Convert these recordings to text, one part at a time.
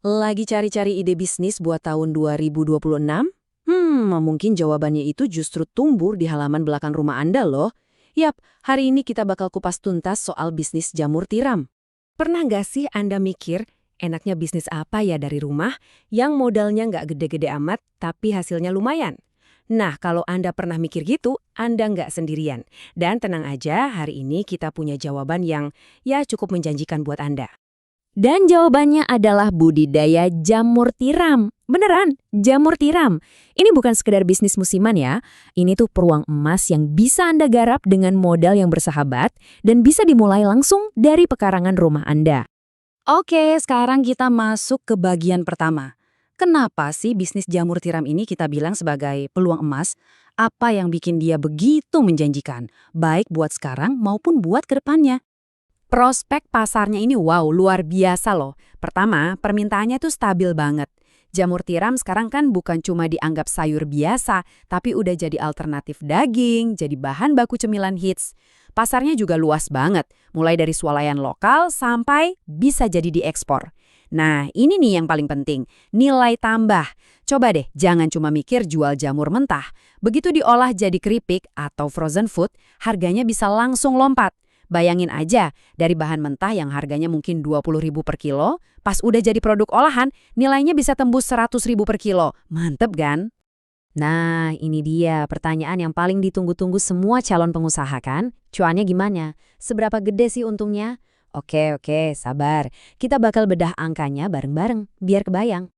Lagi cari-cari ide bisnis buat tahun 2026? Mungkin jawabannya itu justru tumbuh di halaman belakang rumah Anda loh. Yap, hari ini kita bakal kupas tuntas soal bisnis jamur tiram. Pernah nggak sih Anda mikir, enaknya bisnis apa ya dari rumah yang modalnya nggak gede-gede amat, tapi hasilnya lumayan? Nah, kalau Anda pernah mikir gitu, Anda nggak sendirian. Dan tenang aja, hari ini kita punya jawaban yang ya cukup menjanjikan buat Anda. Dan jawabannya adalah budidaya jamur tiram. Beneran, jamur tiram. Ini bukan sekedar bisnis musiman ya. Ini tuh peluang emas yang bisa Anda garap dengan modal yang bersahabat dan bisa dimulai langsung dari pekarangan rumah Anda. Oke, sekarang kita masuk ke bagian pertama. Kenapa sih bisnis jamur tiram ini kita bilang sebagai peluang emas? Apa yang bikin dia begitu menjanjikan, baik buat sekarang maupun buat ke depannya? Prospek pasarnya ini wow, luar biasa loh. Pertama, permintaannya tuh stabil banget. Jamur tiram sekarang kan bukan cuma dianggap sayur biasa, tapi udah jadi alternatif daging, jadi bahan baku cemilan hits. Pasarnya juga luas banget, mulai dari swalayan lokal sampai bisa jadi diekspor. Nah, ini nih yang paling penting, nilai tambah. Coba deh, jangan cuma mikir jual jamur mentah. Begitu diolah jadi keripik atau frozen food, harganya bisa langsung lompat. Bayangin aja, dari bahan mentah yang harganya mungkin 20.000 per kilo, pas udah jadi produk olahan, nilainya bisa tembus 100.000 per kilo. Mantep kan? Nah, ini dia pertanyaan yang paling ditunggu-tunggu semua calon pengusaha kan? Cuannya gimana? Seberapa gede sih untungnya? Oke, sabar. Kita bakal bedah angkanya bareng-bareng, biar kebayang.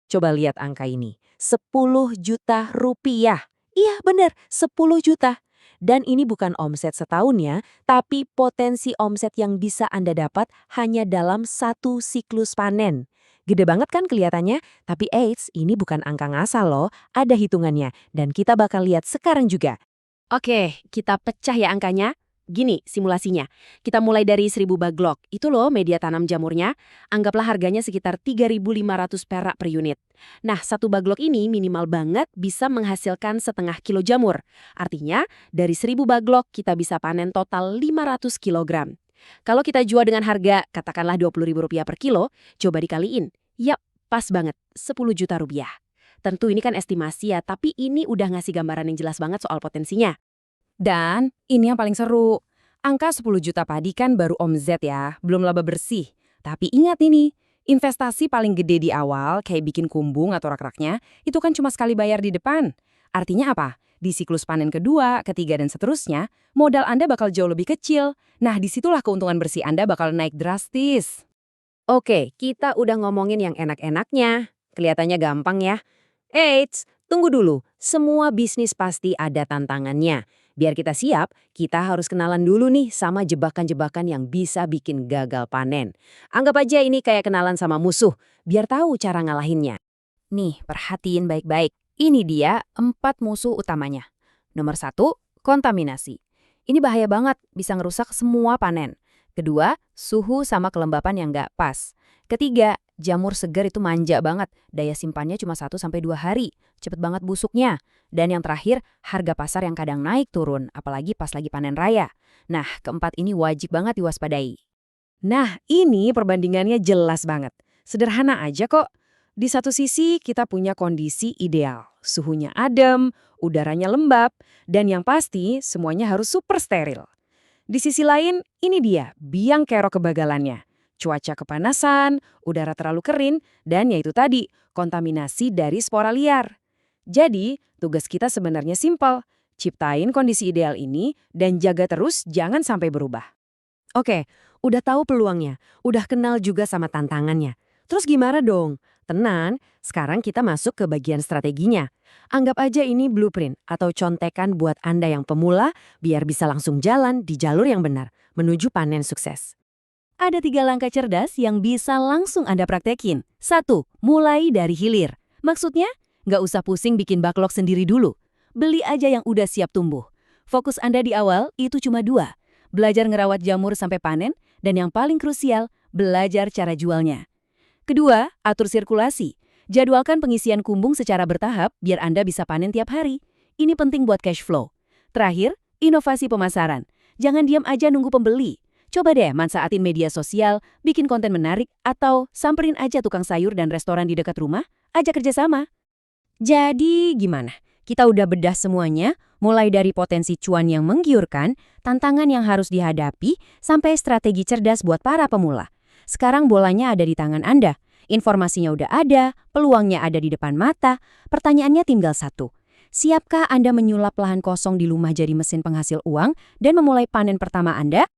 Coba lihat angka ini, 10 juta rupiah. Iya bener, 10 juta. Dan ini bukan omset setahunnya, tapi potensi omset yang bisa Anda dapat hanya dalam satu siklus panen. Gede banget kan kelihatannya? Tapi eits, ini bukan angka ngasal loh, ada hitungannya. Dan kita bakal lihat sekarang juga. Oke, kita pecah ya angkanya. Gini simulasinya, kita mulai dari 1.000 baglok, itu loh media tanam jamurnya, anggaplah harganya sekitar 3.500 perak per unit. Nah, satu baglok ini minimal banget bisa menghasilkan setengah kilo jamur. Artinya, dari 1.000 baglok kita bisa panen total 500 kilogram. Kalau kita jual dengan harga, katakanlah Rp20.000 per kilo, coba dikaliin. Yap, pas banget, 10 juta rupiah. Tentu ini kan estimasi ya, tapi ini udah ngasih gambaran yang jelas banget soal potensinya. Dan ini yang paling seru. Angka 10 juta padi kan baru omzet ya, belum laba bersih. Tapi ingat ini, investasi paling gede di awal kayak bikin kumbung atau rak-raknya, itu kan cuma sekali bayar di depan. Artinya apa? Di siklus panen kedua, ketiga, dan seterusnya, modal Anda bakal jauh lebih kecil. Nah, disitulah keuntungan bersih Anda bakal naik drastis. Oke, kita udah ngomongin yang enak-enaknya. Kelihatannya gampang ya. Eits, tunggu dulu. Semua bisnis pasti ada tantangannya. Biar kita siap, kita harus kenalan dulu nih sama jebakan-jebakan yang bisa bikin gagal panen. Anggap aja ini kayak kenalan sama musuh, biar tahu cara ngalahinnya. Nih, perhatiin baik-baik. Ini dia 4 musuh utamanya. Nomor 1, kontaminasi. Ini bahaya banget, bisa ngerusak semua panen. Kedua, suhu sama kelembapan yang nggak pas. Ketiga, jamur segar itu manja banget, daya simpannya cuma 1-2 hari, cepet banget busuknya. Dan yang terakhir, harga pasar yang kadang naik turun, apalagi pas lagi panen raya. Nah, keempat ini wajib banget diwaspadai. Nah, ini perbandingannya jelas banget. Sederhana aja kok. Di satu sisi kita punya kondisi ideal, suhunya adem, udaranya lembab, dan yang pasti semuanya harus super steril. Di sisi lain, ini dia biang kerok kebagalannya. Cuaca kepanasan, udara terlalu kering, dan yaitu tadi, kontaminasi dari spora liar. Jadi, tugas kita sebenarnya simpel. Ciptain kondisi ideal ini dan jaga terus jangan sampai berubah. Oke, udah tahu peluangnya, udah kenal juga sama tantangannya. Terus gimana dong? Tenang, sekarang kita masuk ke bagian strateginya. Anggap aja ini blueprint atau contekan buat Anda yang pemula biar bisa langsung jalan di jalur yang benar, menuju panen sukses. Ada 3 langkah cerdas yang bisa langsung Anda praktekin. 1. Mulai dari hilir. Maksudnya, nggak usah pusing bikin backlog sendiri dulu. Beli aja yang udah siap tumbuh. Fokus Anda di awal itu cuma 2. Belajar ngerawat jamur sampai panen, dan yang paling krusial, belajar cara jualnya. Kedua, atur sirkulasi. Jadwalkan pengisian kumbung secara bertahap biar Anda bisa panen tiap hari. Ini penting buat cash flow. Terakhir, inovasi pemasaran. Jangan diam aja nunggu pembeli. Coba deh manfaatin media sosial, bikin konten menarik, atau samperin aja tukang sayur dan restoran di dekat rumah, ajak kerjasama. Jadi gimana? Kita udah bedah semuanya, mulai dari potensi cuan yang menggiurkan, tantangan yang harus dihadapi, sampai strategi cerdas buat para pemula. Sekarang bolanya ada di tangan Anda. Informasinya udah ada, peluangnya ada di depan mata, pertanyaannya tinggal satu. Siapkah Anda menyulap lahan kosong di rumah jadi mesin penghasil uang dan memulai panen pertama Anda?